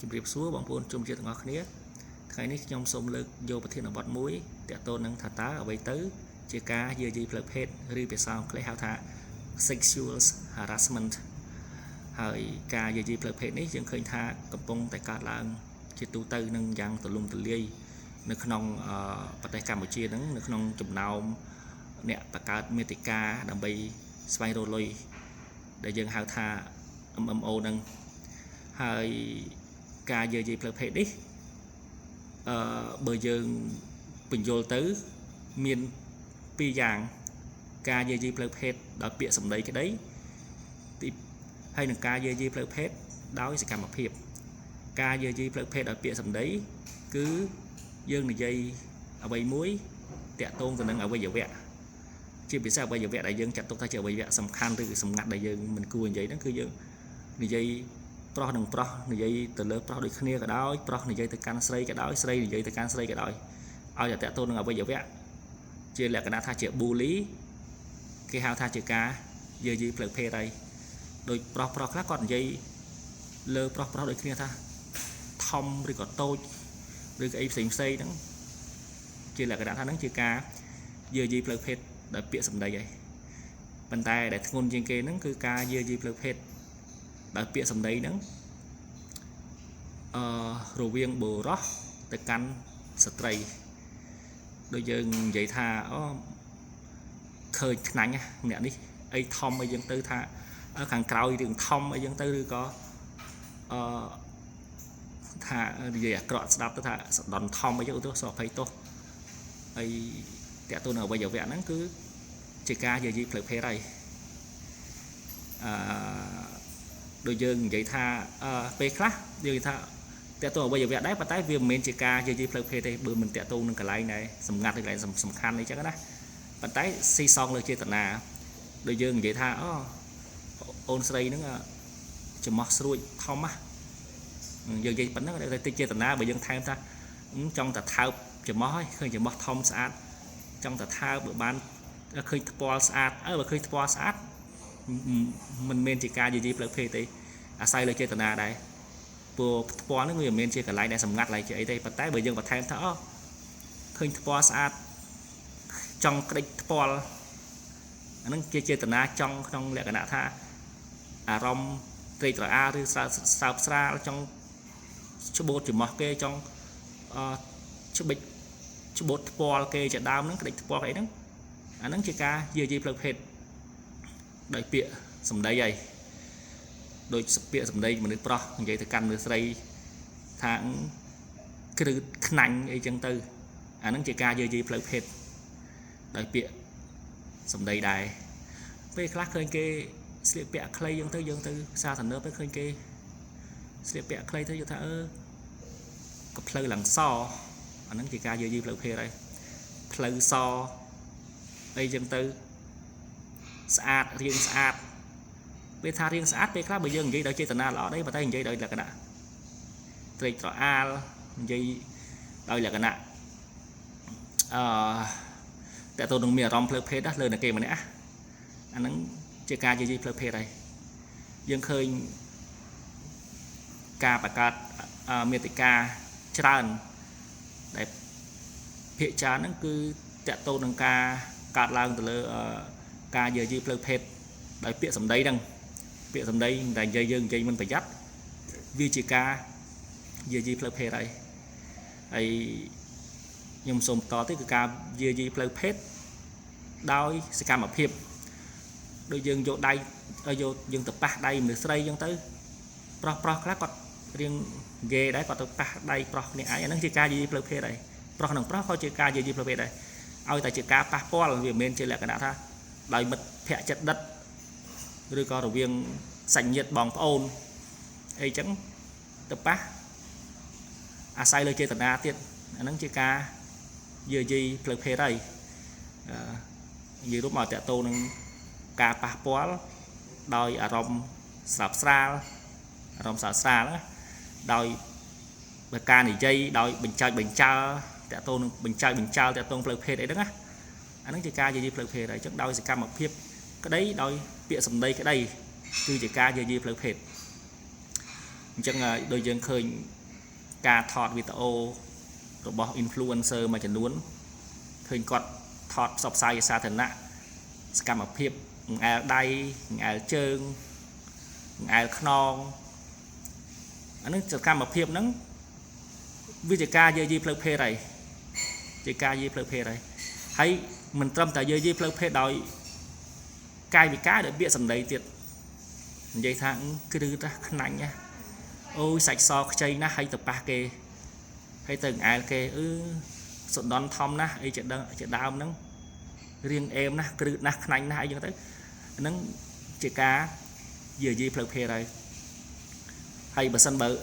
ជំរាបសួរបងប្អូនជនជាតិទាំងអស់គ្នាថ្ងៃនេះខ្ញុំសូមលើកយកប្រធានបទមួយទាក់ទងនឹងថាតើអ្វីទៅជាការយាយីផ្លូវភេទឬភាសាអង់គ្លេសហៅថា sexual harassment ហើយការយាយីផ្លូវភេទនេះយើងឃើញថាកំពុងតែកើតឡើងជាទូទៅនឹងយ៉ាងទូលំទូលាយនៅក្នុងប្រទេសកម្ពុជាហ្នឹងនៅក្នុងចំណោមអ្នកបង្កើតមាតិកាដើម្បីស្វែងរកលុយដែលយើងហៅថា MMO ហ្នឹងហើយការយាយីផ្លូវភេទនេះបើយើងបញ្យល់ទៅមានពីរយ៉ាងការយាយីផ្លូវភេទដោយពាក្យសម្ដីក្តីហើយនឹងការយាយីផ្លូវភេទដោយសកម្មភាពការយាយីផ្លូវភេទដោយពាក្យសម្ដីគឺយើងនិយាយអ្វីមួយតាក់ទងទៅនឹងអวัยวៈជាពិសេសអวัยวៈដែលយើងចាត់ទុកថាជាអวัยวៈសំខាន់ឬសម្ងាត់ដែលយើងមិនគួរនិយាយហ្នឹងគឺយើងនិយាយប្រុសនឹងប្រុសនិយាយទៅលើប្រុសដូចគ្នាក៏ដោយប្រុសនិយាយទៅកាន់ស្រីក៏ដោយស្រីនិយាយទៅកាន់ស្រីក៏ដោយឲ្យតែតាក់ទងនឹងអวัยวៈជាលក្ខណៈថាជា bully គេហៅថាជាការយាយីផ្លូវភេទហើយដោយប្រុសខ្លះគាត់និយាយលើប្រុសដូចគ្នាថាធំឬក៏តូចឬក៏អីផ្សេងហ្នឹងជាលក្ខណៈថាហ្នឹងជាការយាយីផ្លូវភេទដោយពាក្យសម្ដីហើយប៉ុន្តែដែលធ្ងន់ជាងគេហ្នឹងគឺការយាយីផ្លូវភេទដោយពាក្យសម្ដីហ្នឹងរវាងបុរសទៅកាន់ស្ត្រីដូចយើងនិយាយថាឃើញខ្នាញ់អ្នកនេះអីធំអីយើងទៅថាខាងក្រោយរឿងធំអីយើងទៅឬក៏ថានិយាយអាក្រក់ស្ដាប់ទៅថាសដន់ធំអីទៅសោះភ័យទោសហើយតាក់ទងនឹងអวัยวៈហ្នឹងគឺជាការយាយីផ្លូវភេទហើយដូចយើងនិយាយថាពេលខ្លះយើងនិយាយថាតាក់ទងអวัยวៈដែរប៉ុន្តែវាមិនមែនជាការយាយីផ្លូវភេទទេបើមិនតាក់ទងនឹងកន្លែងដែរសម្ងាត់កន្លែងសំខាន់អីចឹងណាប៉ុន្តែស៊ីសងលើចេតនាដូចយើងនិយាយថាអូនស្រីហ្នឹងចំោះស្រួចធំយើងនិយាយប៉ុណ្ណឹងតែតិចចេតនាបើយើងថែមថាចង់តែថើបចំោះហើយឃើញចំោះធំស្អាតចង់តែថើបបើបានឃើញថ្ពាល់ស្អាតបើឃើញថ្ពាល់ស្អាតមិនមែនជាការយាយីផ្លូវភេទទេអាស្រ័យលើចេតនាដែរព្រោះថ្ពាល់ហ្នឹងវាមិនមែនជាកន្លែងដែលសម្ងាត់ឡើយជាអីទេប៉ុន្តែបើយើងបន្ថែមថាឃើញថ្ពាល់ស្អាតចង់ក្តិចថ្ពាល់អាហ្នឹងជាចេតនាចង់ក្នុងលក្ខណៈថាអារម្មណ៍ត្រេកត្រអាលឬសើបស្រាលចង់ច្បូតចំោះគេចង់ច្បិចច្បូតថ្ពាល់គេជាដើមហ្នឹងក្តិចថ្ពាល់អីហ្នឹងអាហ្នឹងជាការយាយីផ្លូវភេទដោយពាក្យសម្ដីហើយដោយពាក្យសម្ដីមនុស្សប្រុសនិយាយទៅកាន់មនុស្សស្រីថាគ្រឺខ្នាញ់អីចឹងទៅអាហ្នឹងជាការយាយីផ្លូវភេទដោយពាក្យសម្ដីដែរពេលខ្លះឃើញគេស្លៀកពាក់ខ្លីយើងទៅភាសាទំនើបទៅឃើញគេស្លៀកពាក់ខ្លីទៅយល់ថាក៏ផ្លូវឡើងសអាហ្នឹងជាការយាយីផ្លូវភេទហើយផ្លូវសអីចឹងទៅស្អាតរៀងស្អាតពេលថារៀងស្អាតពេលខ្លះបើយើងនិយាយដោយចេតនាល្អដែរប៉ុន្តែនិយាយដោយលក្ខណៈត្រេកត្រអាលនិយាយដោយលក្ខណៈតែទៅនឹងមានអារម្មណ៍ផ្លូវភេទលើអ្នកគេម្នាក់អាហ្នឹងជាការយាយីផ្លូវភេទហើយយើងឃើញការបង្កើតមាតិកាច្រើនដែលភាគច្រើនហ្នឹងគឺតាក់ទងនឹងការកើតឡើងទៅលើការយាយីផ្លូវភេទដោយពាក្យសម្ដីហ្នឹងពាក្យសម្ដីដែលយើងនិយាយមិនប្រយ័ត្នវាជាការយាយីផ្លូវភេទហើយខ្ញុំសូមបន្តទៀតគឺការយាយីផ្លូវភេទដោយសកម្មភាពដូចយើងយកដៃយកយើងទៅប៉ះដៃមនុស្សស្រីអញ្ចឹងទៅប្រុសខ្លះគាត់រៀងហ្គេដែរគាត់ទៅប៉ះដៃប្រុសគ្នាឯងអាហ្នឹងជាការយាយីផ្លូវភេទហើយប្រុសនឹងប្រុសក៏ជាការយាយីផ្លូវភេទដែរឲ្យតែជាការប៉ះពាល់វាមិនមែនជាលក្ខណៈថាដោយមិត្តភក្តិចិត្តដិតឬក៏រវាងសាច់ញាតិបងប្អូនអីចឹងទៅប៉ះអាស្រ័យលើចេតនាទៀតអាហ្នឹងជាការយាយីផ្លូវភេទហើយនិយាយរួមមកតាក់ទងនឹងការប៉ះពាល់ដោយអារម្មណ៍ស្រាបស្រាលដោយការនិយាយដោយបញ្ចើតាក់ទងនឹងបញ្ចើតាក់ទងផ្លូវភេទអីហ្នឹងណាអាហ្នឹងជាការយាយីផ្លូវភេទហើយអញ្ចឹងដោយសកម្មភាពក្តីដោយពាក្យសម្ដីក្តីគឺជាការយាយីផ្លូវភេទ chẳng đôi dân khơi ca thọt video rồi bỏ influencer mà chẳng muốn khơi quạt thọt sọc sai xa thần nạ cam ở phiệp ngài đây ngài trơn ngài non anh nó cam ở phiệp nắng vì chỉ ca dây plug phe này chỉ ca dây plug phe này hay mình tâm tại dây plug phe đòi cai bị cá để biết sầm đầy tiệt dây thang cứ đưa ra nạnh nha ôi sạch so chơi na hay tập ba kê hay từng ai kê sụn đón thom na ấy chuyện đau nắng riêng em na cứ na nạnh na hay như thế nắng chỉ cá dây plug phe này hay bờ sân bờ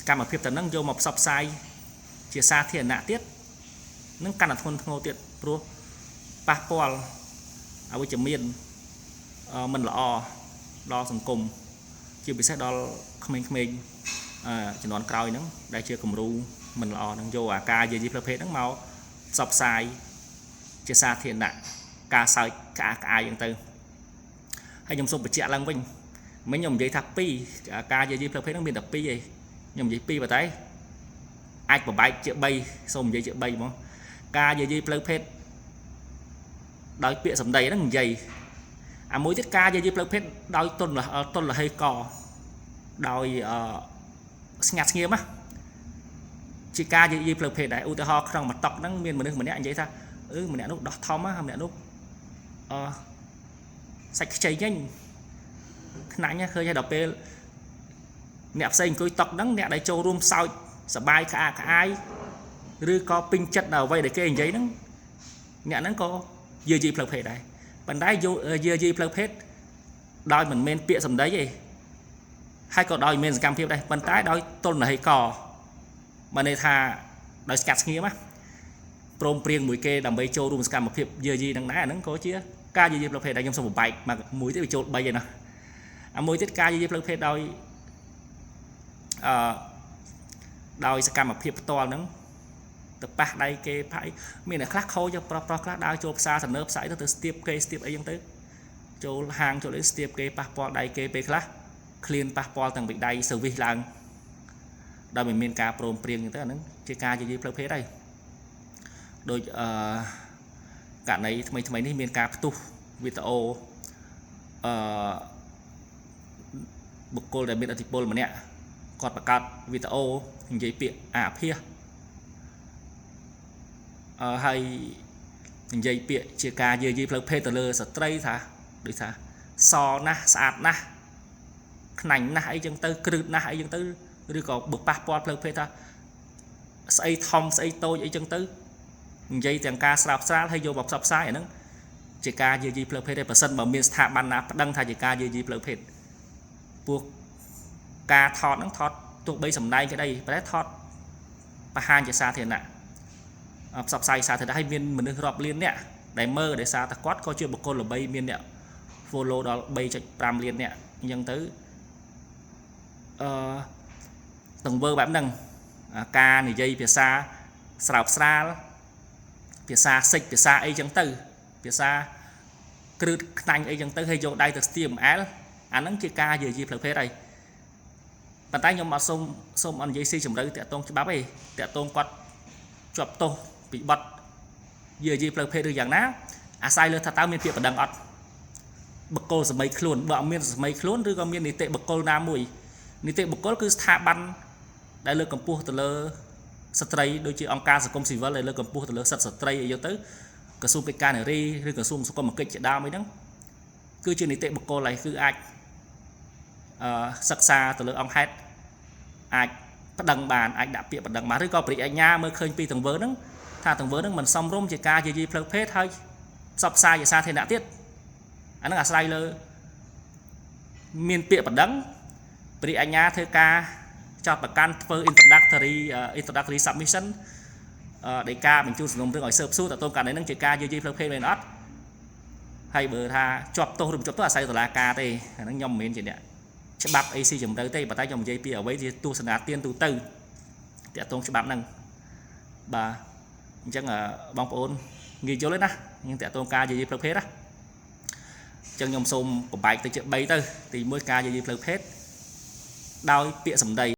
cam ở phía tây nâng vô một sập sai chia xa thiền nạ tiết nâng căn là thôn ngô tiết pro passport ở với chấm miền mình là đo sòng cùng chưa bị xét đo không mình chỉ nói cào nắng đây chưa cùng ru mình là nâng vô ca gì flip hết nâng màu sập sai chia xa thiền nạ ca sai cả aiอย่างtư hay nhung sụp bị chẹt lăng vinh mấy nhung dây tháp pi ca gì flip hết nâng miền tháp pi gì nhung dây pi vào tay ai của bay chợ bay xong dây chợ bay mà ca dây plug hết đói bịa sầm đầy nó dày mỗi tiết ca dây plug hết đói tôn là hay cò đói ngạt nghiêm á chỉ ca dây plug hết đấy u ho trong mặt tóc nó miền mình nè anh vậy ta mình nè lúc đỏ thom á mình nè lúc sạch cháy nhanh nãy nhá khơi hay đọc pe nẹp xanh coi tóc nắng nè đại châu room sao sờ bài cả ai rư có pin chất nào vậy để cái giấy nó nè nó có dưa gì plug hết đây bàn đáy vô dưa gì plug hết đòi mình men bịa sầm đấy gì hay còn đòi men cam phiêu đây bàn đáy đòi tôn là hay cò mà này thà đòi scat nghĩa má prom prieng mũi kê đầm bay châu room scam một phiệp dưa gì đằng nãy nó có chứ ca dưa gì plug hết đây trong số một bài mà mũi tới bị trộn bay vậy nè mũi tiết ca dưa gì plug hết đòi đòi sẽ cầm một phiệp to nắng tập bạc đây kê phải mình là khác khâu cho pro khác đào chụp xa thành nớp sải từ step kê step ấy tới chỗ hàng chỗ đến step kê passport đây kê pe khác clean passport tầng bị đây service là đòi mình ca prom prieng như thế nắng chơi ca gì plug hết đây đôi cả này mấy này miền ca tu video bực cô để biết là thịt bol mà nè cònประกาศ video និយាយពាក្យអាភាសហើយនិយាយពាក្យជាការយាយីផ្លូវភេទទៅលើស្ត្រីថាដូចថាសណាស់ស្អាតណាស់ខ្នាញ់ណាស់អីចឹងទៅគ្រឹតណាស់អីចឹងទៅឬក៏បើប៉ះពាល់ផ្លូវភេទថាស្អីធំស្អីតូចអីចឹងទៅនិយាយទាំងការស្រាបស្រាលហើយយកមកផ្សព្វផ្សាយអាហ្នឹងជាការយាយីផ្លូវភេទទេបើសិនបើមានស្ថាប័នណាប្តឹងថាជាការយាយីផ្លូវភេទពួកការថតហ្នឹងថតទោះបីសម្ដែងcái đây ប៉ុន្តែថតបង្ហាញជាសាធារណៈផ្សព្វផ្សាយសាធារណៈឲ្យមានមនុស្សរាប់លានអ្នកដែលមើលដោយសារតែគាត់ក៏ជាបុគ្គលល្បីមានអ្នក follow ដល់ 3.5 លានអ្នកអញ្ចឹងទៅទង្វើបែបហ្នឹងការនិយាយភាសាស្រាបស្រាលភាសាសិចភាសាអីចឹងទៅភាសាគ្រឹតខ្នាញ់អីចឹងទៅហើយយកដៃទៅស្ទាបអែលអាហ្នឹងជាការយាយីផ្លូវភេទហើយប៉ុន្តែខ្ញុំអត់សូមអនិយាយស៊ីជម្រៅតាក់ទងច្បាប់ទេតាក់ទងគាត់ជាប់ទោសពីបទយាយីផ្លូវភេទឬយ៉ាងណាអាស្រ័យលើថាតើមានពាក្យបណ្ដឹងអត់បុគ្គលសម័យខ្លួនបើអត់មានសម័យខ្លួនឬក៏មាននីតិបុគ្គលណាមួយនីតិបុគ្គលគឺស្ថាប័នដែលលើកកម្ពស់ទៅលើស្ត្រីដូចជាអង្គការសង្គមស៊ីវិលដែលលើកកម្ពស់ទៅលើសិទ្ធិស្ត្រីអីទៅក្រសួងកិច្ចការនារីឬក្រសួងសង្គមគិច្ចជាដើមអីហ្នឹងគឺជានីតិបុគ្គលហើយគឺអាចសិក្សាទៅលើអង្គហេតុអាចប្តឹងបានអាចដាក់ពាក្យប្តឹងបានឬក៏ព្រះអញ្ញាមើលឃើញពីទង្វើហ្នឹងថាទង្វើហ្នឹងមិនសមរម្យជាការយាយីផ្លូវភេទហើយផ្សព្វផ្សាយជាសាធារណៈទៀតអាហ្នឹងអាស្រ័យលើមានពាក្យប្តឹងព្រះអញ្ញាធ្វើការចោទប្រកាន់ធ្វើ introductory submission ដោយការបញ្ជូនសំណុំរឿងឲ្យស៊ើបសួរតើតើករណីហ្នឹងជាការយាយីផ្លូវភេទមែនអត់ហើយបើថាជាប់ទោសឬមិនជាប់ទោសអាស្រ័យតុលាការទេអាហ្នឹងខ្ញុំមិនមែនជាអ្នកច្បាប់អីស៊ីជំរឿទេប៉ុន្តែខ្ញុំនិយាយពីអ្វីជាទស្សនៈទានទូទៅតាក់ទងច្បាប់ហ្នឹងបាទអញ្ចឹងបងប្អូនងាយយល់ទេណាខ្ញុំតាក់ទងការយាយីផ្លូវភេទណាអញ្ចឹងខ្ញុំសូមបំបែកទៅជា3ទៅទី1ការយាយីផ្លូវភេទ ដោយពាក្យសម្ដី